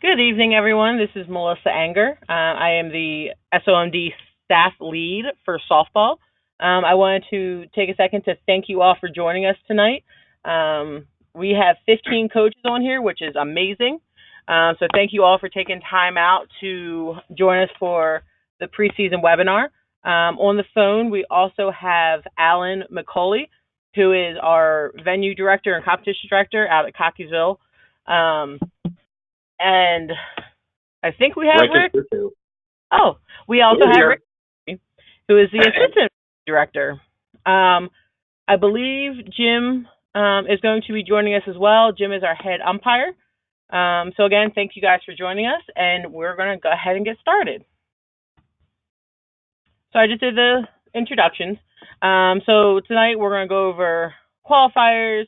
Good evening, everyone. This is Melissa Anger. I am the SOMD staff lead for softball. I wanted to take a second to thank you all for joining us tonight. We have 15 coaches on here, which is amazing. So thank you all for taking time out to join us for the preseason webinar. On the phone, we also have Alan McCauley, who is our venue director and competition director out at Cockeysville. And I think we have Rick. Oh, we also have Rick, who is the assistant director. I believe Jim is going to be joining us as well. Jim is our head umpire. So again, thank you guys for joining us, and we're going to go ahead and get started. So I just did the introductions. So tonight we're going to go over qualifiers,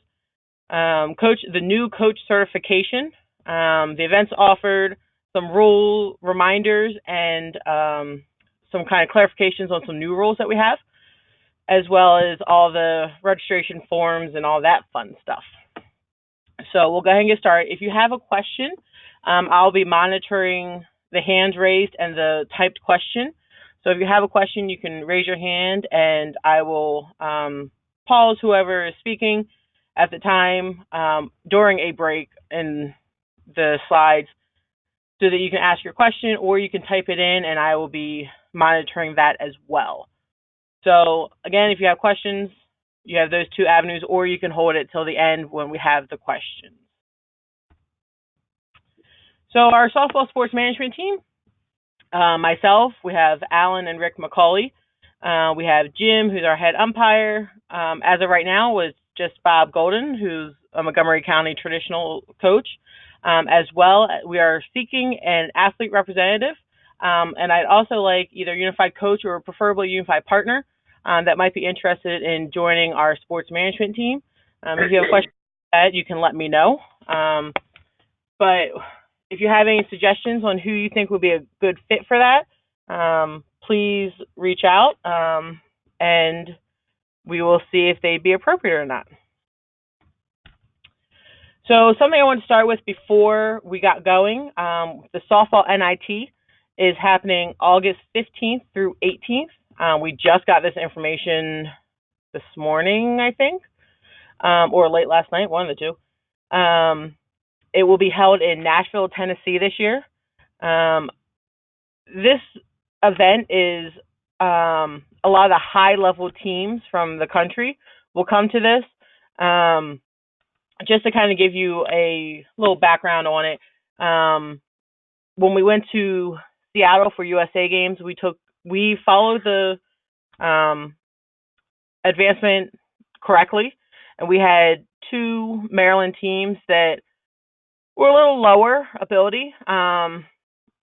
the new coach certification, the events offered, some rule reminders, and some kind of clarifications on some new rules that we have, as well as all the registration forms and all that fun stuff. So we'll go ahead and get started. If you have a question, I'll be monitoring the hands raised and the typed question. So if you have a question, you can raise your hand, and I will pause whoever is speaking at the time during a break in the slides so that you can ask your question, or you can type it in, and I will be monitoring that as well. So again, if you have questions, you have those two avenues, or you can hold it till the end when we have the questions. So our softball sports management team, myself, we have Alan and Rick McCauley. We have Jim, who's our head umpire. As of right now, was just Bob Golden, who's a Montgomery County traditional coach. As well, we are seeking an athlete representative, and I'd also like either unified coach or preferably unified partner that might be interested in joining our sports management team. If you have questions about that, you can let me know. But if you have any suggestions on who you think would be a good fit for that, please reach out, and we will see if they'd be appropriate or not. So something I want to start with before we got going, the softball NIT is happening August 15th through 18th. We just got this information this morning, I think, or late last night, one of the two. It will be held in Nashville, Tennessee this year. This event is a lot of the high-level teams from the country will come to this. Just to kind of give you a little background on it, when we went to Seattle for USA games, we followed the advancement correctly, and we had two Maryland teams that were a little lower ability, and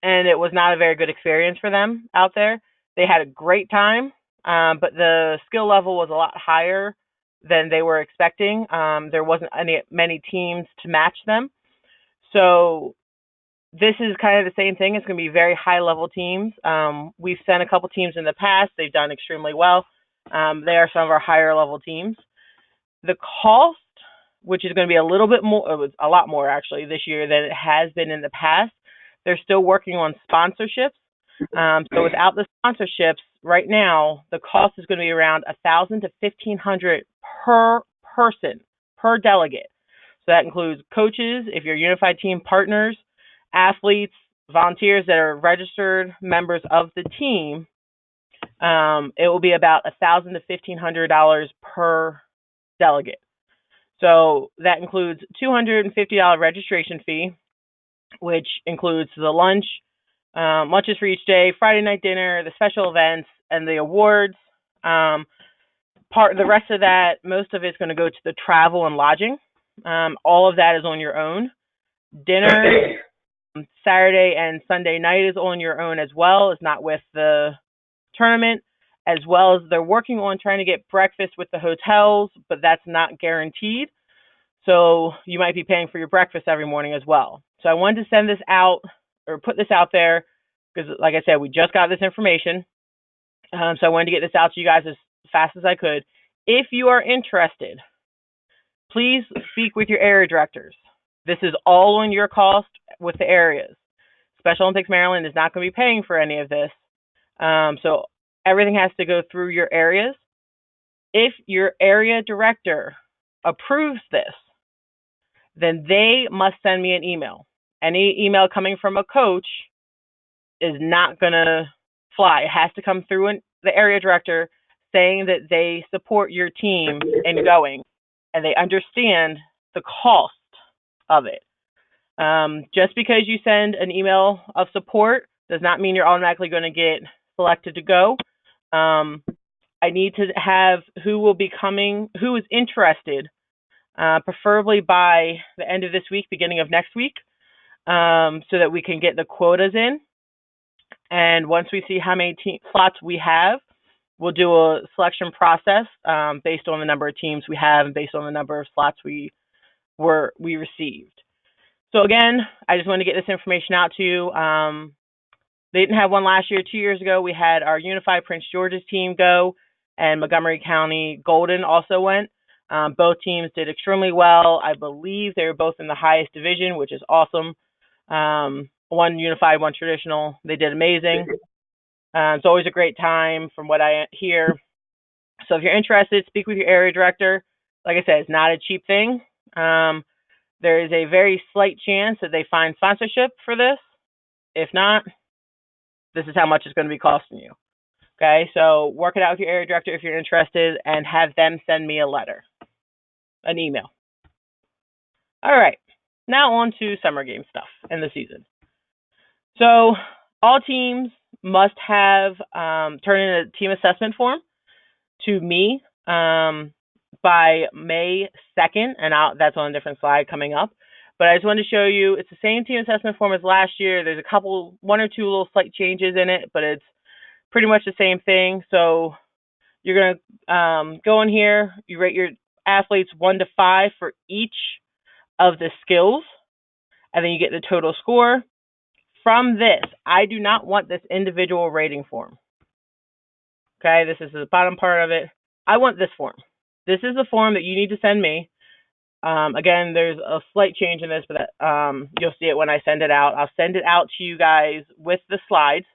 it was not a very good experience for them out there. They had a great time, but the skill level was a lot higher than they were expecting. There wasn't many teams to match them. So this is kind of the same thing. It's going to be very high-level teams. We've sent a couple teams in the past. They've done extremely well. They are some of our higher-level teams. The cost, which is going to be a little bit more, it was a lot more actually this year than it has been in the past. They're still working on sponsorships. So without the sponsorships, right now the cost is going to be around $1,000 to $1,500 per person, per delegate. So that includes coaches, if you're unified team partners, athletes, volunteers that are registered members of the team. It will be about $1,000 to $1,500 per delegate. So that includes $250 registration fee, which includes the lunches for each day, Friday night dinner, the special events, and the awards. The rest of that, most of it's going to go to the travel and lodging. All of that is on your own. Dinner, Saturday and Sunday night is on your own as well. It's not with the tournament, as well as they're working on trying to get breakfast with the hotels, but that's not guaranteed. So you might be paying for your breakfast every morning as well. So I wanted to send this out or put this out there because, like I said, we just got this information. So I wanted to get this out to you guys as fast as I could. If you are interested, please speak with your area directors. This is all on your cost with the areas. Special Olympics Maryland is not going to be paying for any of this. So everything has to go through your areas. If your area director approves this, then they must send me an email. Any email coming from a coach is not going to fly. It has to come through the area director saying that they support your team in going and they understand the cost of it. Just because you send an email of support does not mean you're automatically going to get selected to go. I need to have who is interested, preferably by the end of this week, beginning of next week, so that we can get the quotas in. And once we see how many slots we have, we'll do a selection process based on the number of teams we have and based on the number of slots we received. So again, I just wanted to get this information out to you. They didn't have one last year. 2 years ago, we had our Unified Prince George's team go, and Montgomery County Golden also went. Both teams did extremely well. I believe they were both in the highest division, which is awesome. One unified, one traditional. They did amazing. It's always a great time from what I hear. So if you're interested, speak with your area director. Like I said, it's not a cheap thing. There is a very slight chance that they find sponsorship for this. If not, this is how much it's going to be costing you. Okay, so work it out with your area director if you're interested and have them send me a letter, an email. All right, now on to summer game stuff in the season. So all teams must have turn in a team assessment form to me by May 2nd, and that's on a different slide coming up. But I just wanted to show you, it's the same team assessment form as last year. There's one or two little slight changes in it, but it's pretty much the same thing. So you're going to go in here, you rate your athletes 1 to 5 for each of the skills, and then you get the total score. From this, I do not want this individual rating form. Okay, this is the bottom part of it. I want this form. This is the form that you need to send me. Again, there's a slight change in this, but you'll see it when I send it out. I'll send it out to you guys with the slides.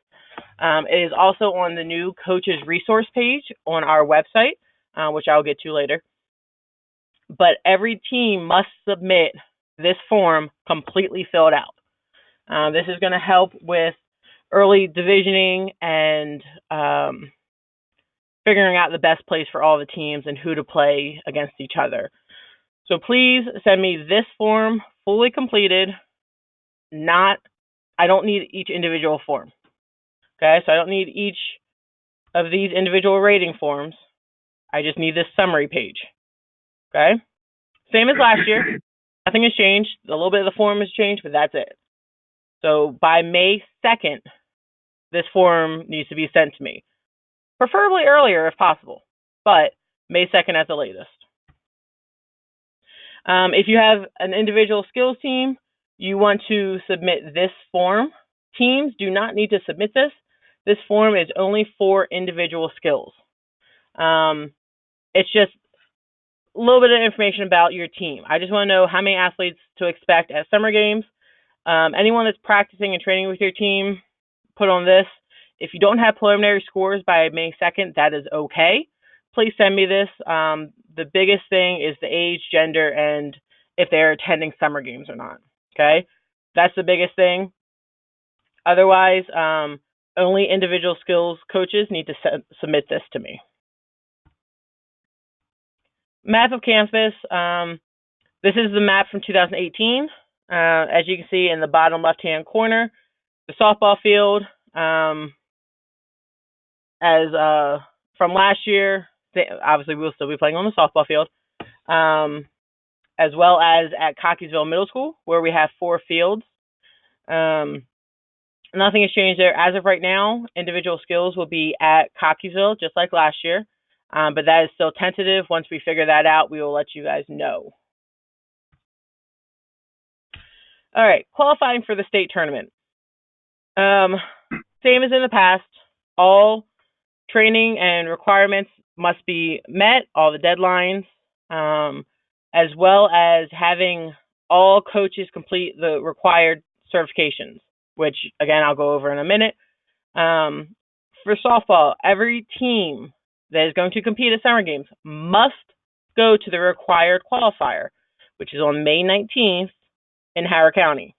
It is also on the new coaches resource page on our website, which I'll get to later. But every team must submit this form completely filled out. This is going to help with early divisioning and figuring out the best place for all the teams and who to play against each other. So please send me this form fully completed. I don't need each individual form. Okay, so I don't need each of these individual rating forms. I just need this summary page. Okay, same as last year. Nothing has changed. A little bit of the form has changed, but that's it. So by May 2nd, this form needs to be sent to me. Preferably earlier if possible, but May 2nd at the latest. If you have an individual skills team, you want to submit this form. Teams do not need to submit this. This form is only for individual skills. It's just a little bit of information about your team. I just want to know how many athletes to expect at summer games. Anyone that's practicing and training with your team, put on this. If you don't have preliminary scores by May 2nd, that is okay. Please send me this. The biggest thing is the age, gender, and if they're attending summer games or not. Okay? That's the biggest thing. Otherwise, only individual skills coaches need to submit this to me. Map of campus. This is the map from 2018. As you can see in the bottom left-hand corner, the softball field. From last year, obviously we'll still be playing on the softball field, as well as at Cockeysville Middle School, where we have 4 fields. Nothing has changed there. As of right now, individual skills will be at Cockeysville, just like last year, but that is still tentative. Once we figure that out, we will let you guys know. All right, qualifying for the state tournament. Same as in the past, all training and requirements must be met, all the deadlines, as well as having all coaches complete the required certifications, which, again, I'll go over in a minute. For softball, every team that is going to compete at Summer Games must go to the required qualifier, which is on May 19th in Howard County.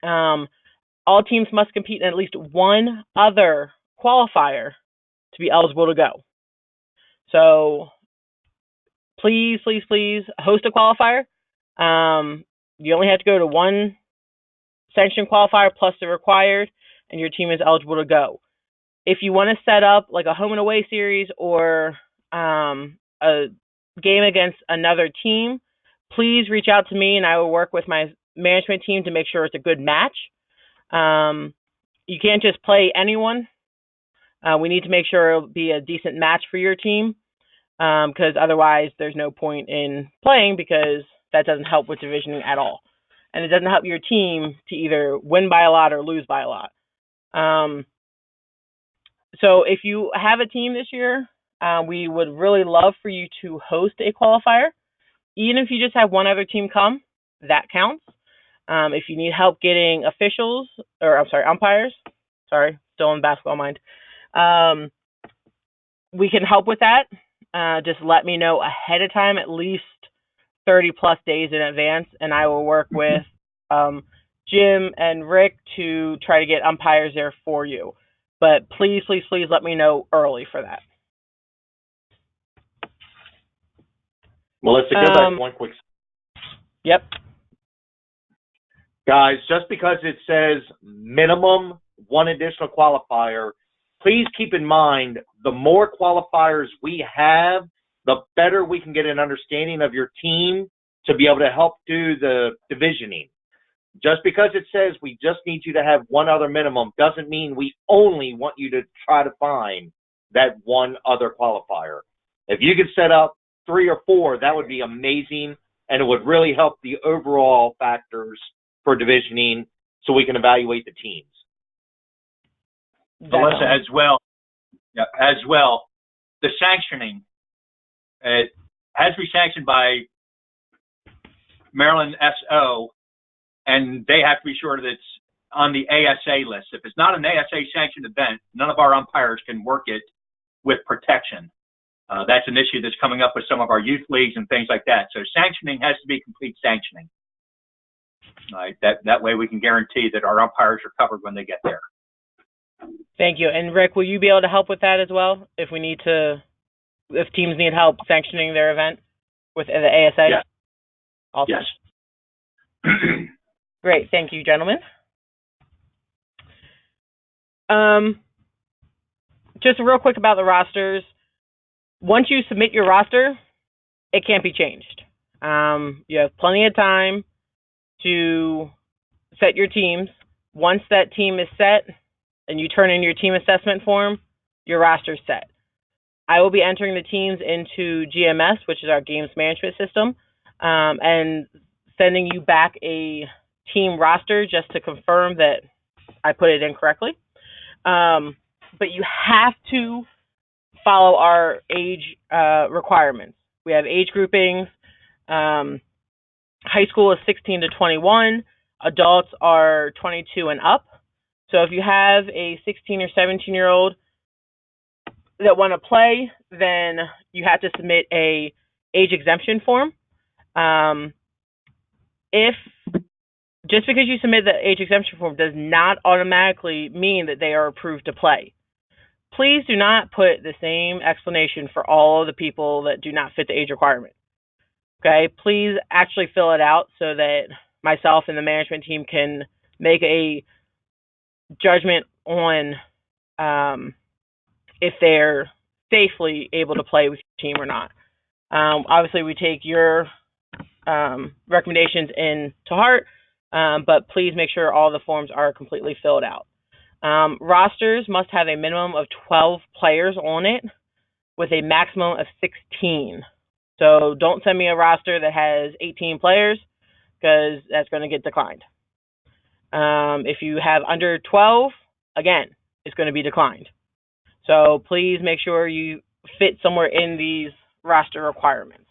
All teams must compete in at least one other qualifier to be eligible to go. So please, please, please host a qualifier. You only have to go to one sanctioned qualifier plus the required, and your team is eligible to go. If you want to set up like a home and away series or a game against another team, please reach out to me and I will work with my management team to make sure it's a good match. You can't just play anyone. We need to make sure it'll be a decent match for your team, because otherwise there's no point in playing, because that doesn't help with divisioning at all. And it doesn't help your team to either win by a lot or lose by a lot. So if you have a team this year, we would really love for you to host a qualifier. Even if you just have one other team come, that counts. If you need help getting umpires, still in basketball mind, we can help with that. Just let me know ahead of time, at least 30 plus days in advance, and I will work with Jim and Rick to try to get umpires there for you. But please, please, please let me know early for that. Melissa, go back one quick. Yep. Guys, just because it says minimum one additional qualifier, please keep in mind the more qualifiers we have, the better we can get an understanding of your team to be able to help do the divisioning. Just because it says we just need you to have one other minimum doesn't mean we only want you to try to find that one other qualifier. If you could set up 3 or 4, that would be amazing, and it would really help the overall factors for divisioning so we can evaluate the teams. Melissa, as well, the sanctioning has to be sanctioned by Maryland SO, and they have to be sure that it's on the ASA list. If it's not an ASA sanctioned event, none of our umpires can work it with protection. That's an issue that's coming up with some of our youth leagues and things like that. So sanctioning has to be complete sanctioning. Right? That way we can guarantee that our umpires are covered when they get there. Thank you. And Rick, will you be able to help with that as well if teams need help sanctioning their event with the ASA? Yes. Awesome. Yes. Great. Thank you, gentlemen. Just real quick about the rosters. Once you submit your roster, it can't be changed. You have plenty of time to set your teams. Once that team is set and you turn in your team assessment form, your roster's set. I will be entering the teams into GMS, which is our games management system, and sending you back a team roster just to confirm that I put it in correctly. But you have to follow our age requirements. We have age groupings. High school is 16 to 21. Adults are 22 and up. So if you have a 16 or 17-year-old that want to play, then you have to submit a age exemption form. If just because you submit the age exemption form does not automatically mean that they are approved to play. Please do not put the same explanation for all of the people that do not fit the age requirement. Okay, please actually fill it out so that myself and the management team can make a judgment on if they're safely able to play with your team or not. Obviously, we take your recommendations in to heart, but please make sure all the forms are completely filled out. Rosters must have a minimum of 12 players on it with a maximum of 16. So don't send me a roster that has 18 players because that's going to get declined. If you have under 12, again, it's going to be declined. So please make sure you fit somewhere in these roster requirements.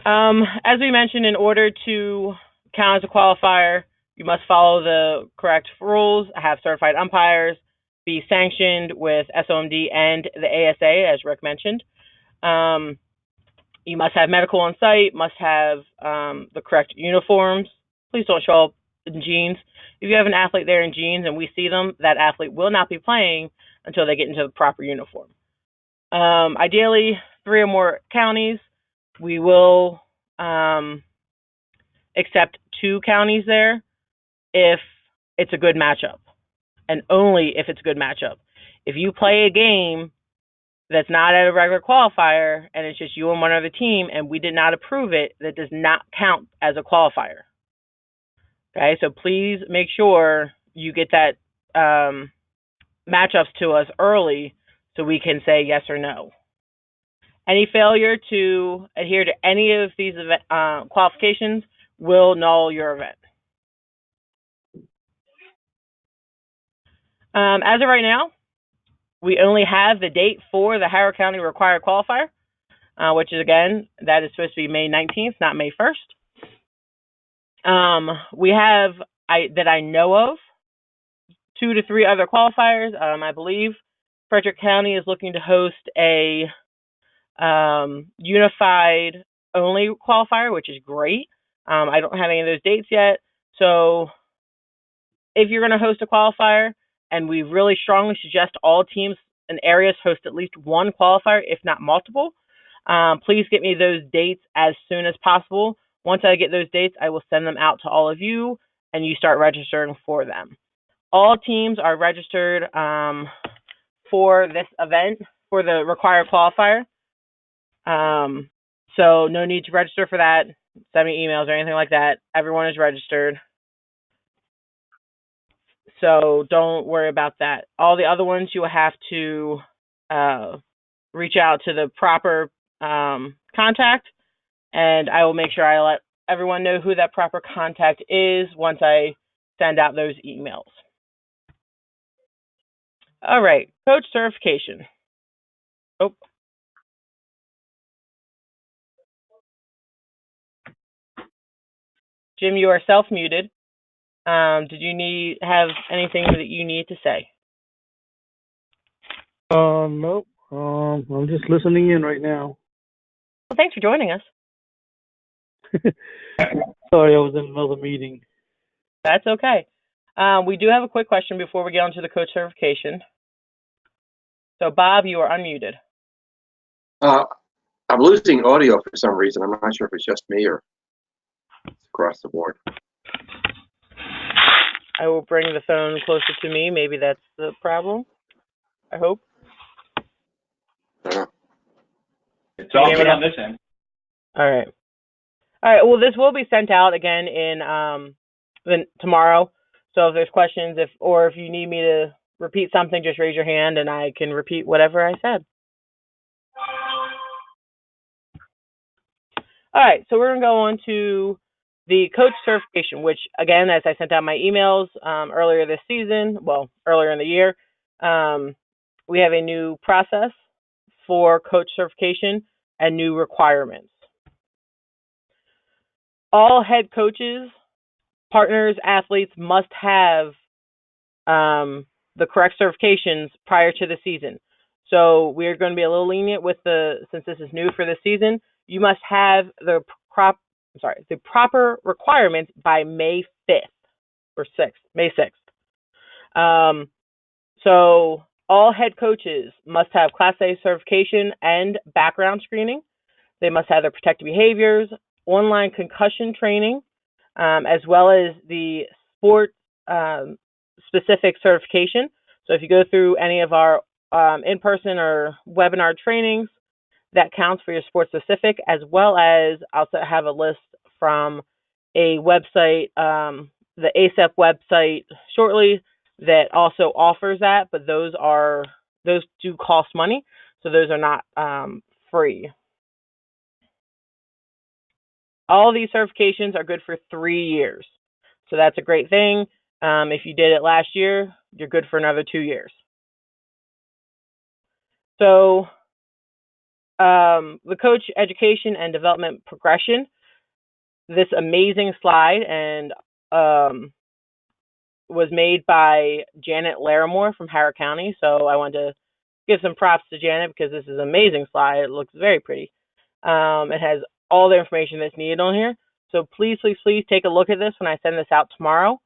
As we mentioned, in order to count as a qualifier, you must follow the correct rules, have certified umpires, be sanctioned with SOMD and the ASA, as Rick mentioned. You must have medical on site, must have the correct uniforms. Please don't show up in jeans. If you have an athlete there in jeans and we see them, that athlete will not be playing until they get into the proper uniform. Ideally, 3 or more counties. We will accept 2 counties there if it's a good matchup, and only if it's a good matchup. If you play a game that's not at a regular qualifier and it's just you and one other team and we did not approve it, that does not count as a qualifier. Okay, so please make sure you get that matchups to us early so we can say yes or no. Any failure to adhere to any of these qualifications will null your event. As of right now, we only have the date for the Howard County required qualifier, which is, again, that is supposed to be May 19th, not May 1st. We have, that I know of, 2 to 3 other qualifiers. I believe Frederick County is looking to host a unified only qualifier, which is great. I don't have any of those dates yet. So if you're going to host a qualifier, and we really strongly suggest all teams and areas host at least 1 qualifier, if not multiple, please get me those dates as soon as possible. Once I get those dates, I will send them out to all of you, and you start registering for them. All teams are registered for this event, for the required qualifier. So no need to register for that, send me emails or anything like that. Everyone is registered. So don't worry about that. All the other ones, you will have to reach out to the proper contact, and I will make sure I let everyone know who that proper contact is once I send out those emails. All right, coach certification. Oh. Jim, you are self-muted. Did you have anything that you need to say? Nope. I'm just listening in right now. Well, thanks for joining us. Sorry, I was in another meeting. That's okay. We do have a quick question before we get on to the coach certification. So, Bob, you are unmuted. I'm losing audio for some reason. I'm not sure if it's just me or it's across the board. I will bring the phone closer to me. Maybe that's the problem. I hope. It's all good on this end. All right. Well, this will be sent out again in tomorrow. So if there's questions, or if you need me to repeat something, just raise your hand and I can repeat whatever I said. All right. So we're gonna go on to the coach certification, which, again, as I sent out my emails earlier this season, well, earlier in the year, we have a new process for coach certification and new requirements. All head coaches, partners, athletes must have the correct certifications prior to the season. So we're going to be a little lenient with since this is new for the season, you must have the proper requirements by May 5th or 6th, May 6th. So all head coaches must have Class A certification and background screening. They must have their protective behaviors, online concussion training, as well as the sport specific certification. So if you go through any of our in-person or webinar trainings, that counts for your sport specific, as well as I'll have a list from a website, the ASEP website shortly, that also offers that, but those do cost money, so those are not free. All these certifications are good for 3 years, so that's a great thing. If you did it last year, you're good for another 2 years. So the coach education and development progression. This amazing slide and was made by Janet Larimore from Howard County. So I wanted to give some props to Janet because this is an amazing slide. It looks very pretty. It has all the information that's needed on here. So please, please, please take a look at this when I send this out tomorrow.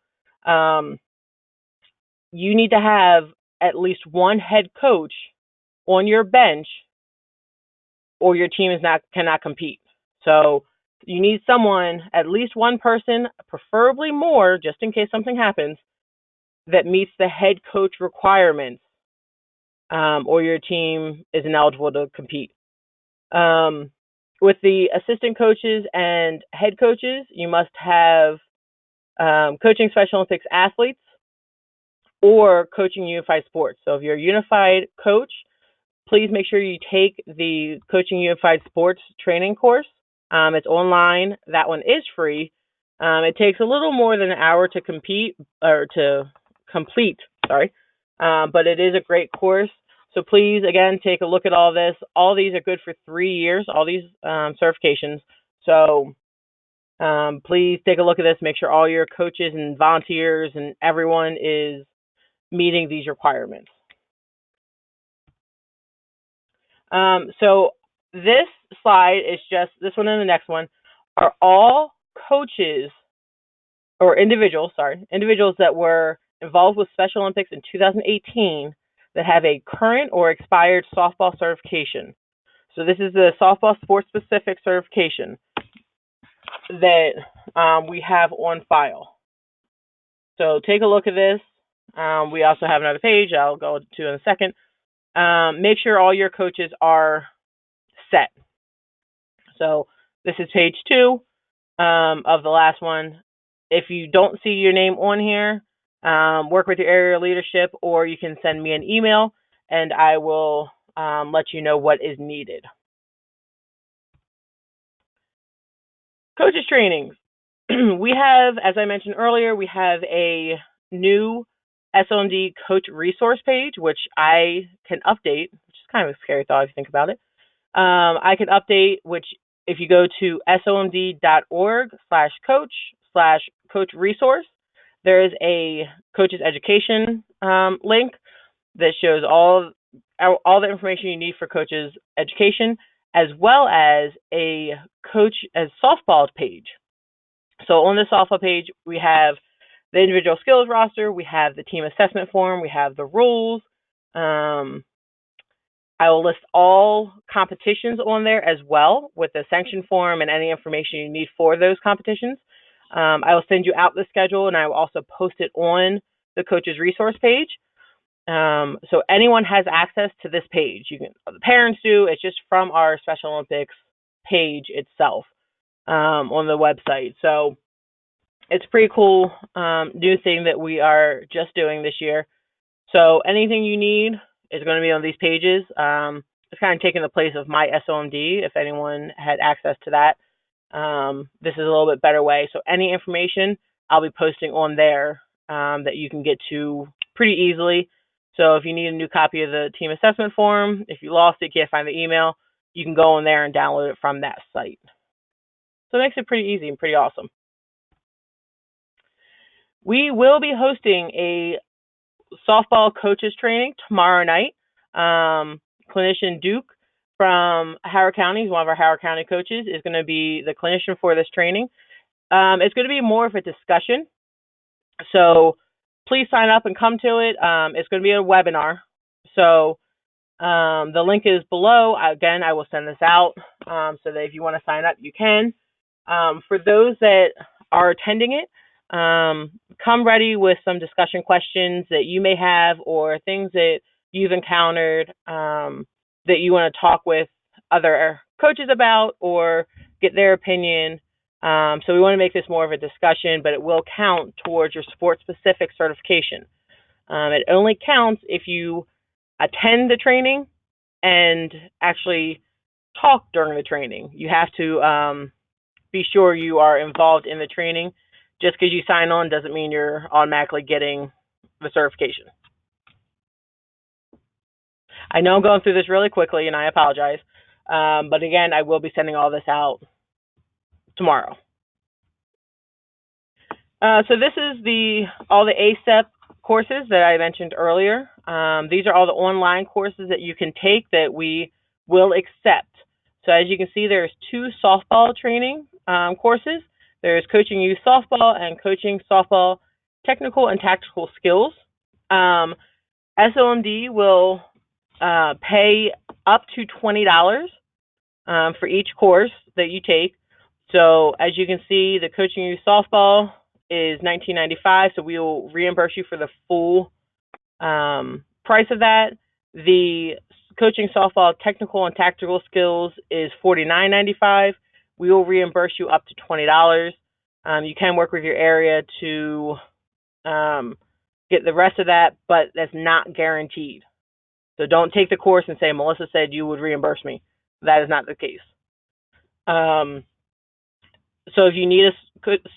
You need to have at least one head coach on your bench or your team cannot compete. So you need someone, at least one person, preferably more, just in case something happens, that meets the head coach requirements, or your team is ineligible to compete. With the assistant coaches and head coaches, you must have coaching Special Olympics athletes or coaching unified sports. So if you're a unified coach, please make sure you take the Coaching Unified Sports training course. It's online. That one is free. It takes a little more than an hour to complete, but it is a great course. So please, again, take a look at all this. All these are good for 3 years, all these certifications. So please take a look at this. Make sure all your coaches and volunteers and everyone is meeting these requirements. So this slide is just, this one and the next one, are all coaches or individuals that were involved with Special Olympics in 2018 that have a current or expired softball certification. So this is the softball sports specific certification that we have on file. So take a look at this. We also have another page I'll go to in a second. Make sure all your coaches are set. So this is page 2 of the last one. If you don't see your name on here, work with your area leadership, or you can send me an email and I will let you know what is needed. Coaches trainings. We have, as I mentioned earlier, we have a new SOMD coach resource page, which I can update, which is kind of a scary thought if you think about it. I can update, which if you go to somd.org/coach/coach resource, there is a coaches education link that shows all the information you need for coaches education, as well as a coach as softball page. So on the softball page, we have the individual skills roster, we have the team assessment form, we have the rules. I will list all competitions on there as well with the sanction form and any information you need for those competitions. I will send you out the schedule, and I will also post it on the coaches resource page. So anyone has access to this page. The parents do. It's just from our Special Olympics page itself on the website. So it's a pretty cool new thing that we are just doing this year. So anything you need is going to be on these pages. It's kind of taking the place of my SOMD if anyone had access to that. This is a little bit better way. So any information I'll be posting on there that you can get to pretty easily. So if you need a new copy of the team assessment form, if you lost it, can't find the email, you can go in there and download it from that site. So it makes it pretty easy and pretty awesome. We will be hosting a softball coaches training tomorrow night. Clinician Duke from Howard County, one of our Howard County coaches, is going to be the clinician for this training. It's going to be more of a discussion. So please sign up and come to it. It's going to be a webinar. So the link is below. Again, I will send this out so that if you want to sign up, you can. For those that are attending it, come ready with some discussion questions that you may have or things that you've encountered that you want to talk with other coaches about or get their opinion. So we want to make this more of a discussion, but it will count towards your sport-specific certification. It only counts if you attend the training and actually talk during the training. You have to be sure you are involved in the training. Just because you sign on doesn't mean you're automatically getting the certification. I know I'm going through this really quickly, and I apologize. But again, I will be sending all this out tomorrow. So this is all the ACEP courses that I mentioned earlier. These are all the online courses that you can take that we will accept. So as you can see, there's 2 softball training courses. There's Coaching Youth Softball and Coaching Softball Technical and Tactical Skills. SOMD will pay up to $20 for each course that you take. So as you can see, the Coaching Youth Softball is $19.95, so we will reimburse you for the full price of that. The Coaching Softball Technical and Tactical Skills is $49.95. We will reimburse you up to $20. You can work with your area to get the rest of that, but that's not guaranteed. So don't take the course and say, Melissa said you would reimburse me. That is not the case. So if you need a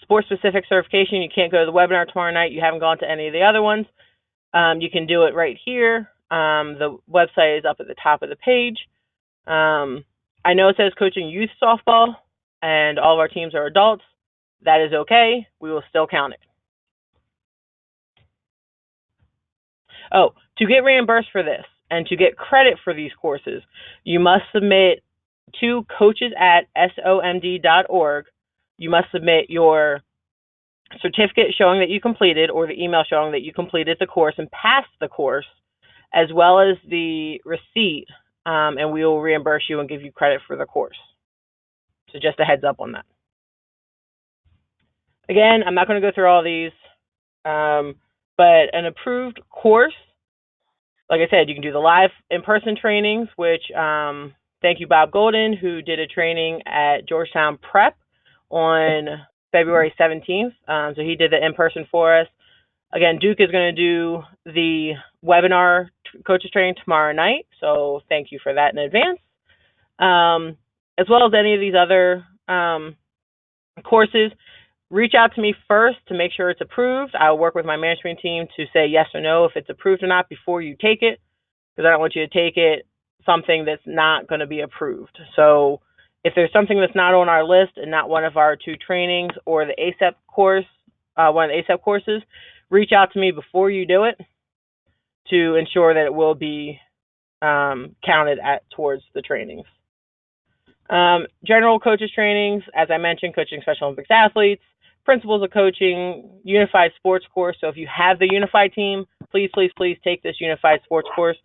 sport-specific certification, you can't go to the webinar tomorrow night, you haven't gone to any of the other ones, you can do it right here. The website is up at the top of the page. I know it says Coaching Youth Softball, and all of our teams are adults. That is okay. We will still count it. Oh, to get reimbursed for this and to get credit for these courses, you must submit to coaches@somd.org. You must submit your certificate showing that you completed, or the email showing that you completed the course and passed the course, as well as the receipt, and we will reimburse you and give you credit for the course. So just a heads up on that. Again, I'm not going to go through all these, but an approved course, like I said, you can do the live in-person trainings, which thank you, Bob Golden, who did a training at Georgetown Prep on February 17th. So he did the in-person for us. Again, Duke is going to do the webinar coaches training tomorrow night. So thank you for that in advance. As well as any of these other courses, reach out to me first to make sure it's approved. I'll work with my management team to say yes or no if it's approved or not before you take it, because I don't want you to take it something that's not going to be approved. So if there's something that's not on our list and not one of our 2 trainings or the ACEP course, one of the ACEP courses, reach out to me before you do it to ensure that it will be counted towards the trainings. General coaches trainings, as I mentioned, coaching Special Olympics athletes, principles of coaching, unified sports course. So if you have the unified team, please, please, please take this unified sports course.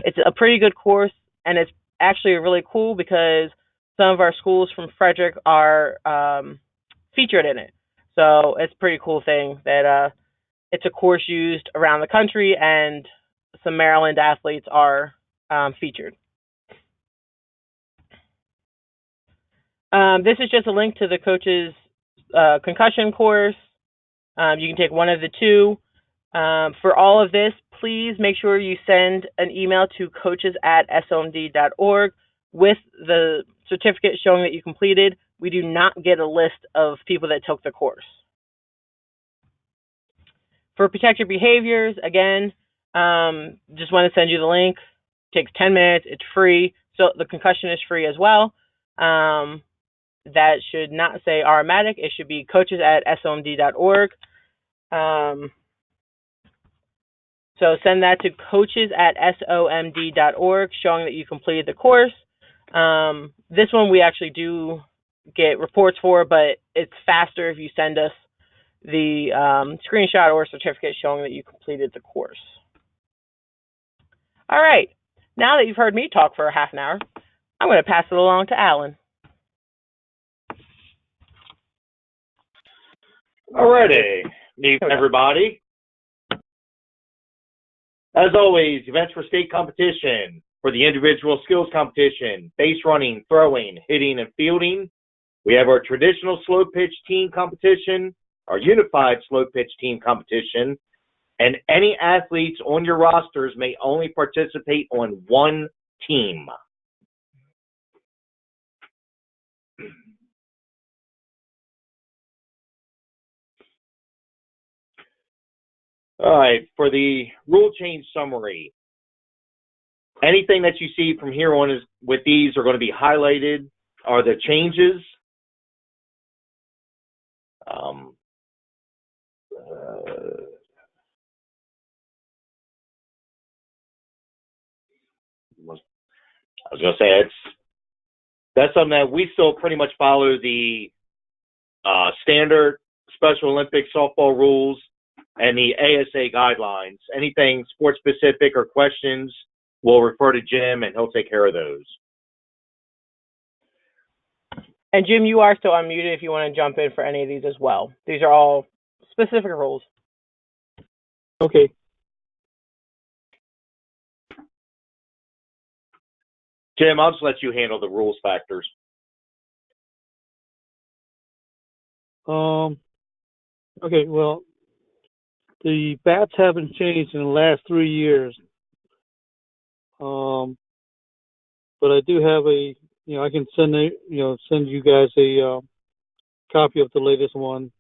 It's a pretty good course, and it's actually really cool because some of our schools from Frederick are featured in it. So it's a pretty cool thing that it's a course used around the country, and some Maryland athletes are featured. This is just a link to the coach's concussion course. You can take one of the 2. For all of this, please make sure you send an email to coaches@somd.org with the certificate showing that you completed. We do not get a list of people that took the course. For Protect Your Behaviors, again, just want to send you the link. It takes 10 minutes. It's free. So the concussion is free as well. That should not say Automatic. It should be coaches@somd.org. So send that to coaches@somd.org showing that you completed the course. This one we actually do get reports for, but it's faster if you send us the screenshot or certificate showing that you completed the course. All right. Now that you've heard me talk for a half an hour, I'm going to pass it along to Alan. Alrighty, evening everybody. As always, events for state competition, for the individual skills competition, base running, throwing, hitting, and fielding. We have our traditional slow pitch team competition, our unified slow pitch team competition, and any athletes on your rosters may only participate on one team. All right, for the rule change summary, anything that you see from here on is with these are going to be highlighted are the changes. I was going to say that's something that we still pretty much follow the standard Special Olympics softball rules and the ASA guidelines. Anything sports specific or questions, we'll refer to Jim and he'll take care of those. And Jim, you are still unmuted if you want to jump in for any of these as well. These are all specific rules. Okay. Jim, I'll just let you handle the rules factors. Okay, well, the bats haven't changed in the last 3 years. But I do have I can send you guys a copy of the latest one,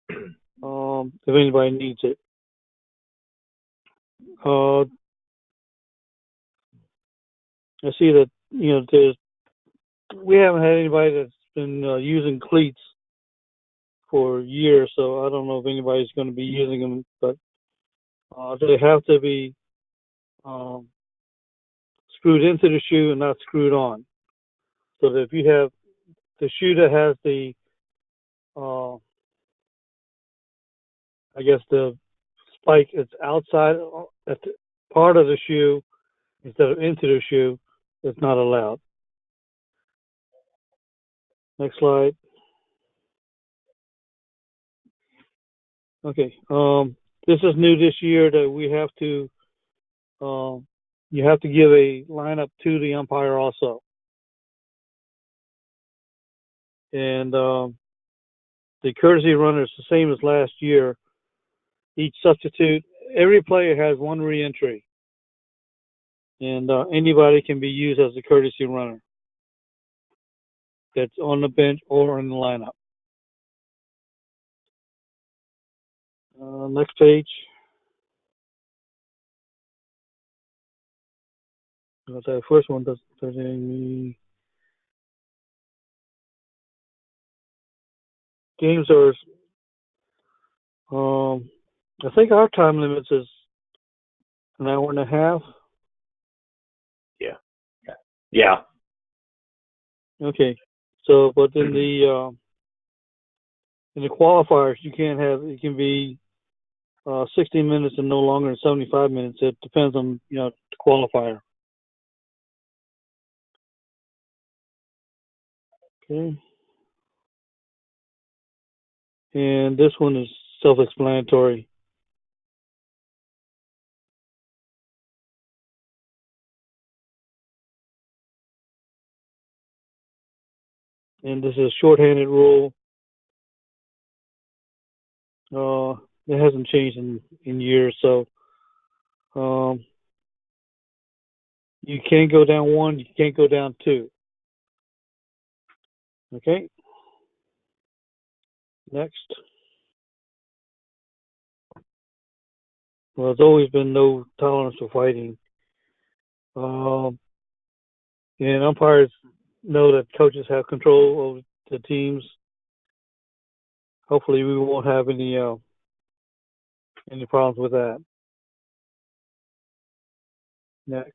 if anybody needs it. I see that, we haven't had anybody that's been using cleats for years, so I don't know if anybody's going to be using them, but they have to be screwed into the shoe and not screwed on. So that if you have the shoe that has the, the spike is outside at the part of the shoe instead of into the shoe, it's not allowed. Next slide. Okay. This is new this year that we have to, you have to give a lineup to the umpire also. And the courtesy runner is the same as last year. Each substitute, every player has one re-entry. And anybody can be used as a courtesy runner that's on the bench or in the lineup. Next page. The first one doesn't any games are. I think our time limits is an hour and a half. Yeah. Okay. So, but in the qualifiers, you can't have. It can be 60 minutes and no longer than 75 minutes. It depends on the qualifier. Okay. And this one is self-explanatory. And this is a shorthanded rule. It hasn't changed in years, so you can't go down one, you can't go down two. Okay. Next. Well, there's always been no tolerance for fighting. And umpires know that coaches have control over the teams. Hopefully, we won't have any problems with that. Next.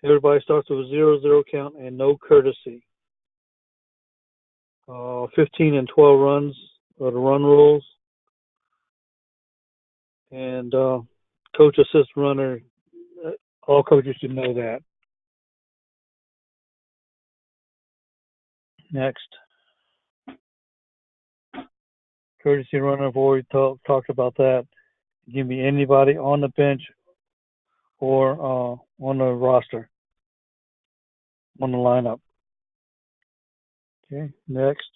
Everybody starts with a 0-0 count and no courtesy. 15 and 12 runs are the run rules. And coach assist runner, all coaches should know that. Next. Courtesy runner, I've already talked about that. It can be anybody on the bench or on the roster, on the lineup. Okay, next.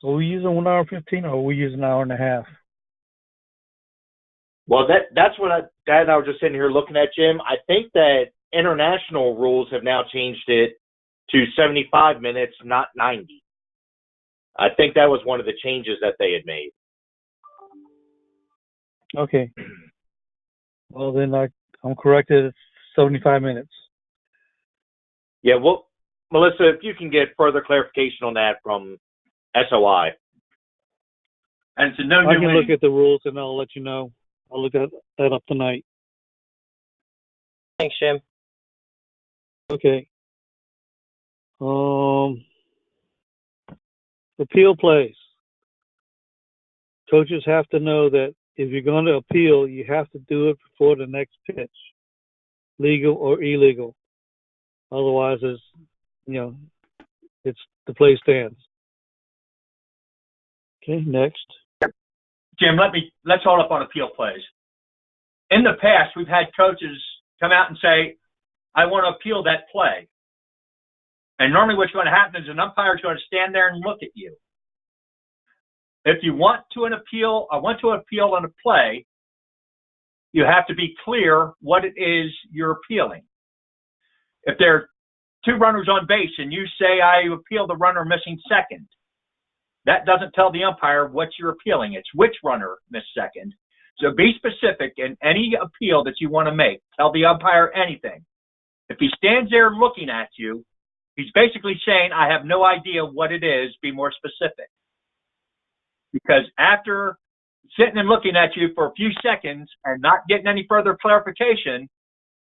Are we using 1 hour 15 or are we using an hour and a half? Well, that's what Dad and I were just sitting here looking at, Jim. I think that international rules have now changed it to 75 minutes, not 90. I think that was one of the changes that they had made. Okay. Well, then I'm corrected. It's 75 minutes. Yeah, well, Melissa, if you can get further clarification on that from SOI. And it's a no I new can inning. look at the rules and I'll let you know. I'll look at that up tonight. Thanks, Jim. Okay. Appeal plays. Coaches have to know that if you're going to appeal, you have to do it before the next pitch, legal or illegal. Otherwise, it's the play stands. Okay, next. Jim, let's hold up on appeal plays. In the past, we've had coaches come out and say, I want to appeal that play. And normally what's going to happen is an umpire is going to stand there and look at you. If you want to appeal on a play, you have to be clear what it is you're appealing. If there are two runners on base and you say, I appeal the runner missing second, that doesn't tell the umpire what you're appealing. It's which runner missed second. So be specific in any appeal that you want to make. Tell the umpire anything. If he stands there looking at you, he's basically saying, I have no idea what it is. Be more specific. Because after sitting and looking at you for a few seconds and not getting any further clarification,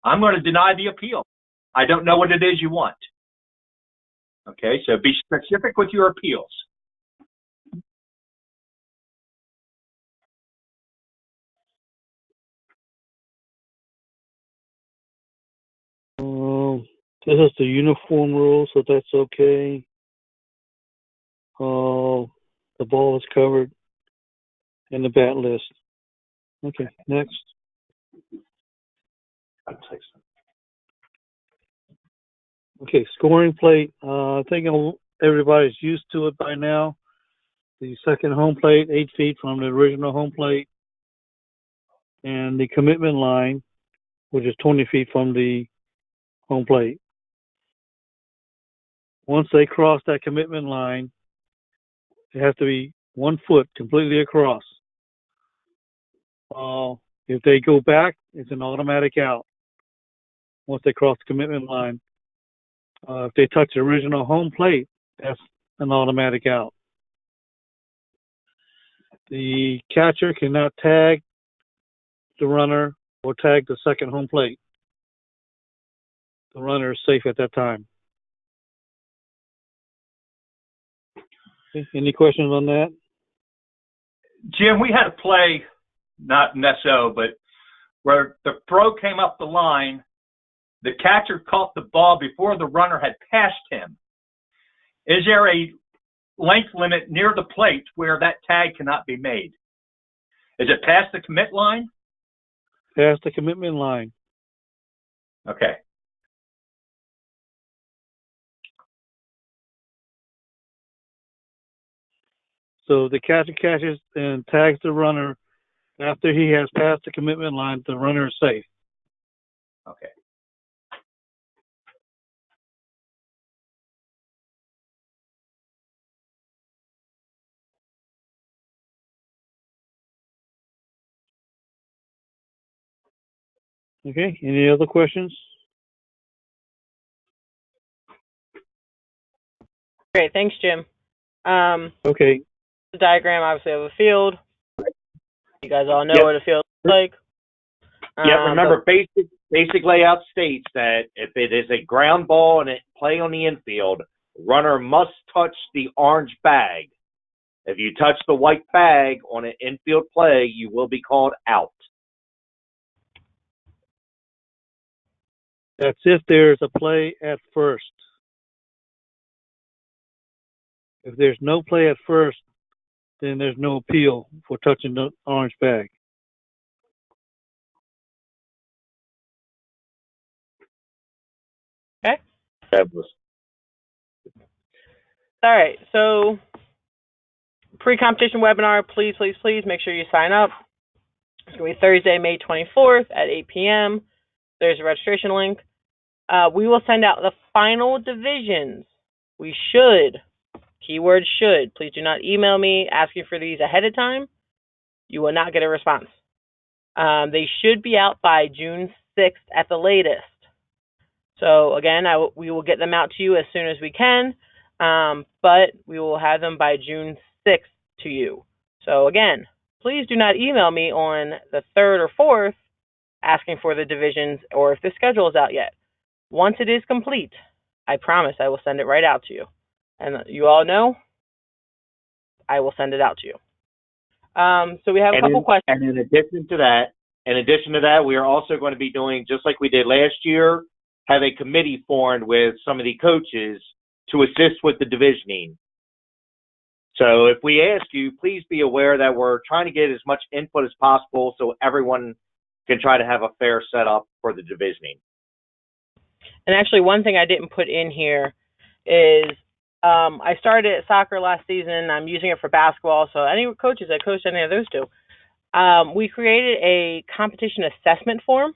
I'm going to deny the appeal. I don't know what it is you want. Okay, so be specific with your appeals. This is the uniform rule, so that's okay. The ball is covered in the bat list. Okay, next. Okay, scoring plate. I think everybody's used to it by now. The second home plate, 8 feet from the original home plate. And the commitment line, which is 20 feet from the home plate. Once they cross that commitment line, it has to be 1 foot completely across. If they go back, it's an automatic out once they cross the commitment line. If they touch the original home plate, that's an automatic out. The catcher cannot tag the runner or tag the second home plate. The runner is safe at that time. Okay, any questions on that? Jim, we had a play, not in SO, but where the throw came up the line, the catcher caught the ball before the runner had passed him. Is there a length limit near the plate where that tag cannot be made? Is it past the commit line? Past the commitment line. Okay. So the catcher catches and tags the runner after he has passed the commitment line. The runner is safe. Okay. Okay. Any other questions? Great, thanks, Jim. Okay. The diagram, obviously, of a field. You guys all know Yep. what a field looks like. Yeah, remember, basic layout states that if it is a ground ball and it play on the infield, runner must touch the orange bag. If you touch the white bag on an infield play, you will be called out. That's if there's a play at first. If there's no play at first, then there's no appeal for touching the orange bag. Okay. Fabulous. All right, so pre-competition webinar, please make sure you sign up. It's going to be Thursday, May 24th at 8 p.m. There's a registration link. We will send out the final divisions. We should, keyword should, please do not email me asking for these ahead of time. You will not get a response. They should be out by June 6th at the latest. So again, we will get them out to you as soon as we can, but we will have them by June 6th to you. So again, please do not email me on the 3rd or 4th asking for the divisions or if the schedule is out yet. Once it is complete, I promise I will send it right out to you. And you all know, I will send it out to you. So we have a couple questions. And in addition to that, we are also going to be doing, just like we did last year, have a committee formed with some of the coaches to assist with the divisioning. So if we ask you, please be aware that we're trying to get as much input as possible so everyone can try to have a fair setup for the divisioning. And actually, one thing I didn't put in here is I started at soccer last season. I'm using it for basketball. So any coaches that coach any of those two, we created a competition assessment form.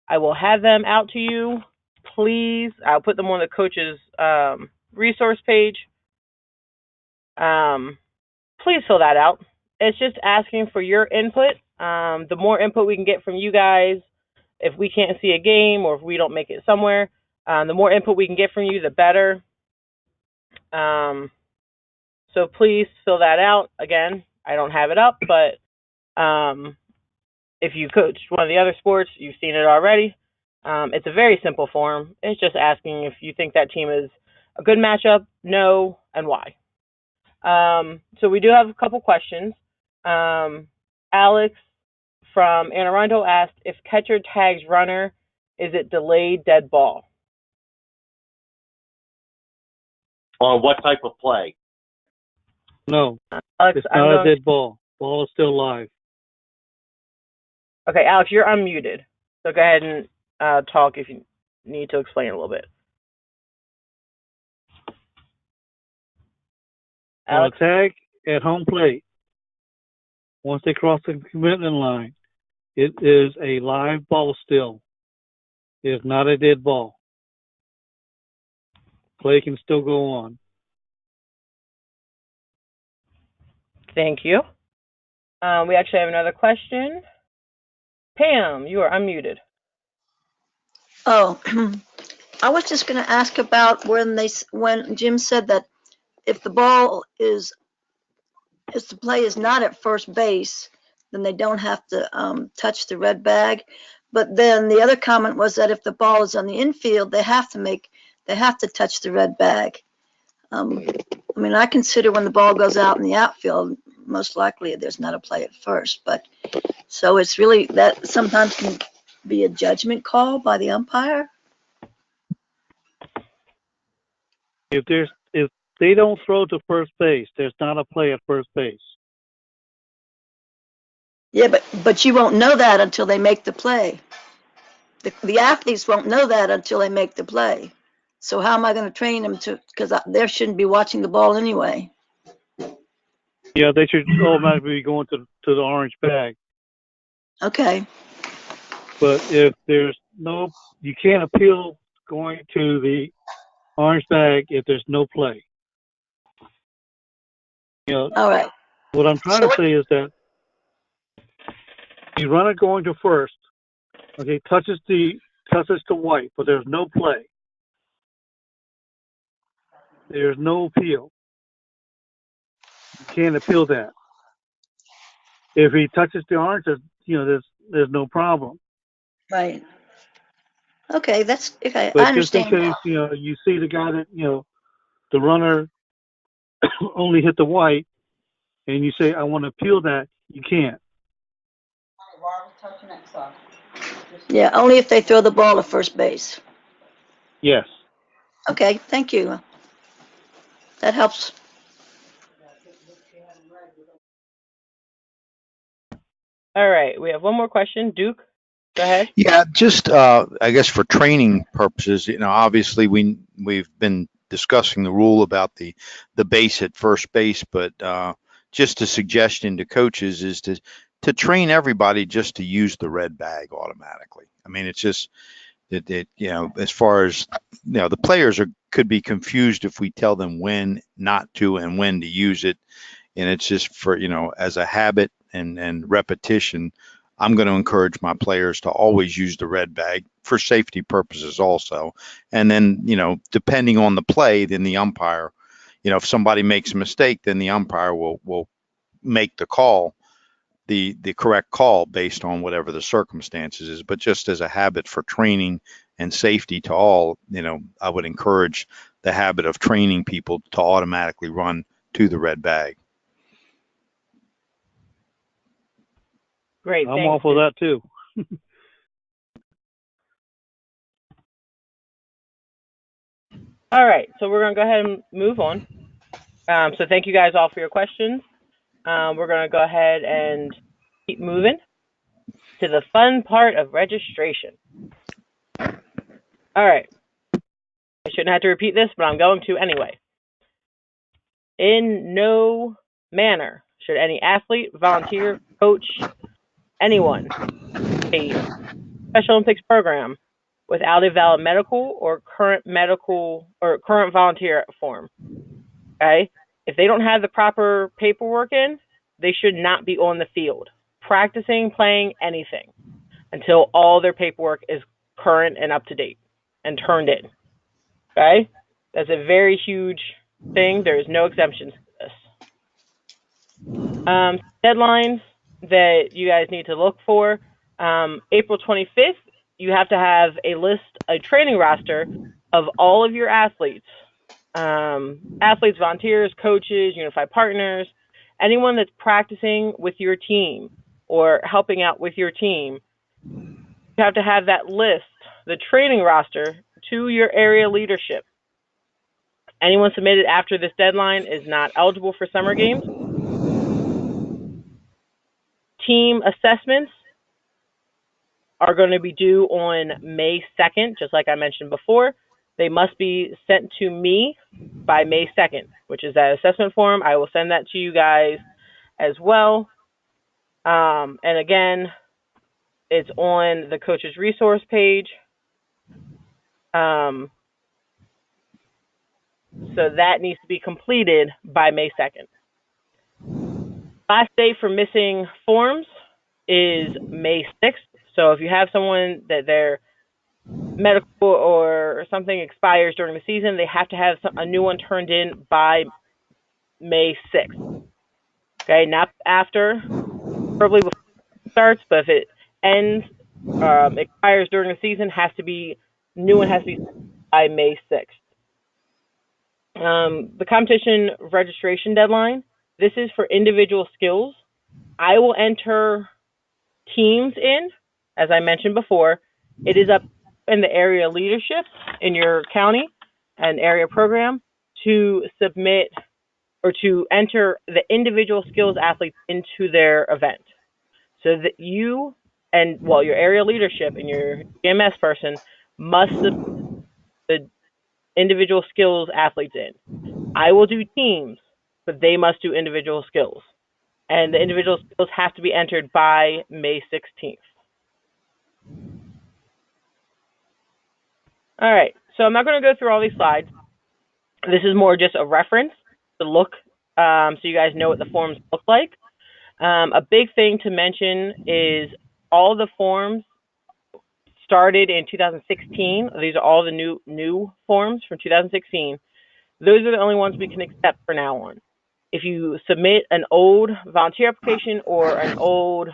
I will have them out to you. Please, I'll put them on the coach's resource page. Please fill that out. It's just asking for your input. The more input we can get from you guys, if we can't see a game or if we don't make it somewhere, the more input we can get from you, the better. So please fill that out. Again, I don't have it up, but if you coach one of the other sports, you've seen it already. It's a very simple form. It's just asking if you think that team is a good matchup, no, and why. So we do have a couple questions. Alex from Anne Arundel asked, if catcher tags runner, is it delayed dead ball? On what type of play? No, Alex, it's not a dead ball. Ball is still live. Okay, Alex, you're unmuted. So go ahead and talk if you need to explain a little bit. Alex? Tag at home plate. Once they cross the commitment line, it is a live ball still. It is not a dead ball. Play can still go on. Thank you. We actually have another question. Pam, you are unmuted. Oh, I was just going to ask about when Jim said that if the play is not at first base, then they don't have to touch the red bag. But then the other comment was that if the ball is on the infield, they have to touch the red bag. I mean, I consider when the ball goes out in the outfield, most likely there's not a play at first. But so it's really that sometimes can be a judgment call by the umpire. If they don't throw to first base, there's not a play at first base. Yeah, but you won't know that until they make the play. The athletes won't know that until they make the play. So how am I going to train them to? Because they shouldn't be watching the ball anyway. Yeah, they should automatically be going to the orange bag. Okay. But if there's you can't appeal going to the orange bag if there's no play. All right. What I'm trying to say is that the runner going to first, okay, touches the white, but there's no play. There's no appeal. You can't appeal that. If he touches the orange, there's no problem. Right. Okay, that's okay. But I understand. just in case you see the guy that the runner only hit the white, and you say I want to appeal that, you can't. Yeah, only if they throw the ball to first base. Yes. Okay, thank you. That helps. All right, we have one more question. Duke, go ahead. Yeah, just I guess for training purposes, obviously we've been discussing the rule about the base at first base, but just a suggestion to coaches is to train everybody just to use the red bag automatically. I mean, it's just As far as, the players could be confused if we tell them when not to and when to use it. And it's just for, as a habit and repetition, I'm going to encourage my players to always use the red bag for safety purposes also. And then, depending on the play, then the umpire, if somebody makes a mistake, then the umpire will make the call, the correct call based on whatever the circumstances is. But just as a habit for training and safety to all, I would encourage the habit of training people to automatically run to the red bag. Great. I'm thanks. all for that too. All right, so we're going to go ahead and move on. So thank you guys all for your questions. We're going to go ahead and keep moving to the fun part of registration. All right. I shouldn't have to repeat this, but I'm going to anyway. In no manner should any athlete, volunteer, coach, anyone, a Special Olympics program without a valid medical or current volunteer form. Okay? If they don't have the proper paperwork in, they should not be on the field, practicing, playing, anything, until all their paperwork is current and up to date and turned in. Okay? That's a very huge thing. There is no exemptions to this. Deadlines that you guys need to look for. April 25th, you have to have a training roster of all of your athletes. Athletes, volunteers, coaches, unified partners, anyone that's practicing with your team or helping out with your team. You have to have that list, the training roster, to your area leadership. Anyone submitted after this deadline is not eligible for summer games. Team assessments are going to be due on May 2nd, just like I mentioned before. They must be sent to me by May 2nd, which is that assessment form. I will send that to you guys as well. And again, it's on the coach's resource page. So that needs to be completed by May 2nd. Last day for missing forms is May 6th. So if you have someone that their medical or something expires during the season, they have to have a new one turned in by May 6th. Okay, not after, probably before it starts, but if it ends, expires during the season, new one has to be by May 6th. The competition registration deadline, this is for individual skills. I will enter teams in, as I mentioned before. It is up in the area leadership in your county and area program to submit or to enter the individual skills athletes into their event, so that you and, your area leadership and your GMS person must submit the individual skills athletes in. I will do teams, but they must do individual skills. And the individual skills have to be entered by May 16th. All right, so I'm not going to go through all these slides. This is more just a reference to look, so you guys know what the forms look like. A big thing to mention is all the forms started in 2016. These are all the new forms from 2016. Those are the only ones we can accept for now on. If you submit an old volunteer application or an old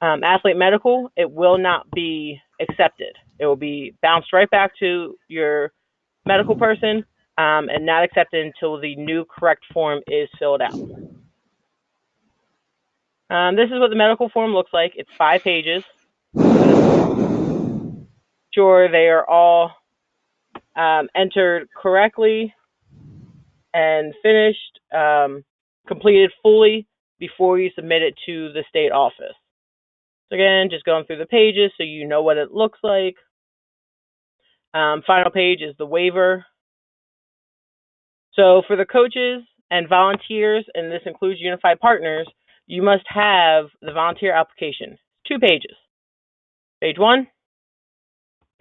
athlete medical, it will not be accepted. It will be bounced right back to your medical person and not accepted until the new correct form is filled out. This is what the medical form looks like. It's 5 pages. Sure, they are all entered correctly and finished, completed fully before you submit it to the state office. So again, just going through the pages so you know what it looks like. Final page is the waiver. So for the coaches and volunteers, and this includes unified partners, you must have the volunteer application. 2 pages. Page 1,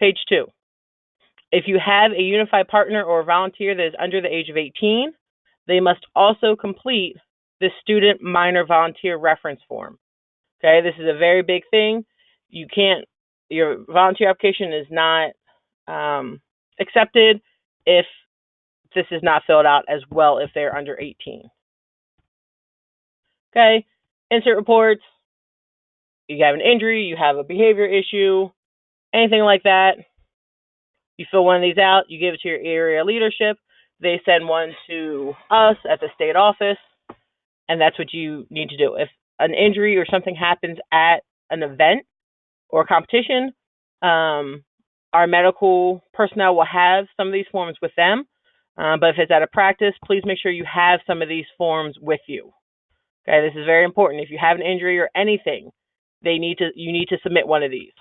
Page 2. If you have a unified partner or volunteer that is under the age of 18, they must also complete the student minor volunteer reference form. Okay, this is a very big thing. Your volunteer application is not accepted if this is not filled out as well if they're under 18. Okay, insert reports. You have an injury, you have a behavior issue, anything like that. You fill one of these out, you give it to your area leadership. They send one to us at the state office, and that's what you need to do. If an injury or something happens at an event or a competition, our medical personnel will have some of these forms with them. But if it's at a practice, please make sure you have some of these forms with you. Okay, this is very important. If you have an injury or anything, you need to submit one of these.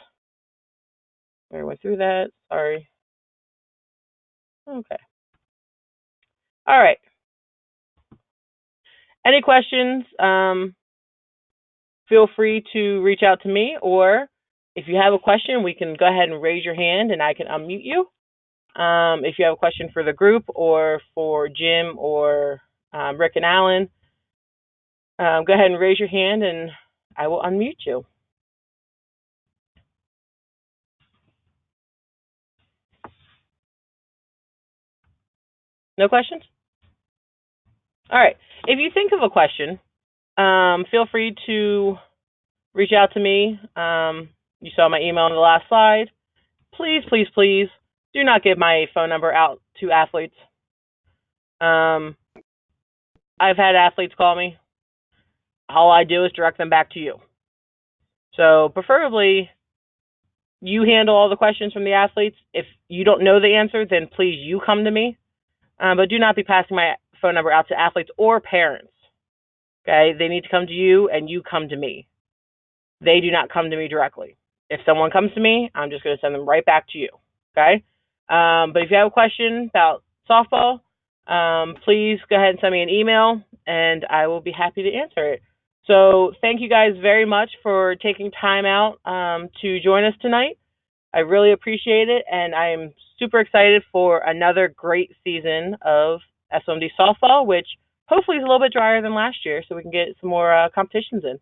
I went through that. Sorry. Okay. All right. Any questions? Feel free to reach out to me, or if you have a question, we can go ahead and raise your hand and I can unmute you. If you have a question for the group or for Jim or Rick and Alan, go ahead and raise your hand and I will unmute you. No questions? All right. If you think of a question, feel free to reach out to me. You saw my email on the last slide. Please, please, please do not give my phone number out to athletes. I've had athletes call me. All I do is direct them back to you. So preferably you handle all the questions from the athletes. If you don't know the answer, then please you come to me. But do not be passing my phone number out to athletes or parents. Okay, they need to come to you and you come to me. They do not come to me directly. If someone comes to me, I'm just going to send them right back to you. Okay, but if you have a question about softball, please go ahead and send me an email and I will be happy to answer it. So thank you guys very much for taking time out to join us tonight. I really appreciate it, and I am super excited for another great season of SOMD softball, which hopefully is a little bit drier than last year so we can get some more competitions in.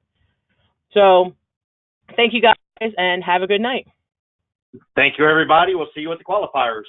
So thank you guys and have a good night. Thank you, everybody. We'll see you at the qualifiers.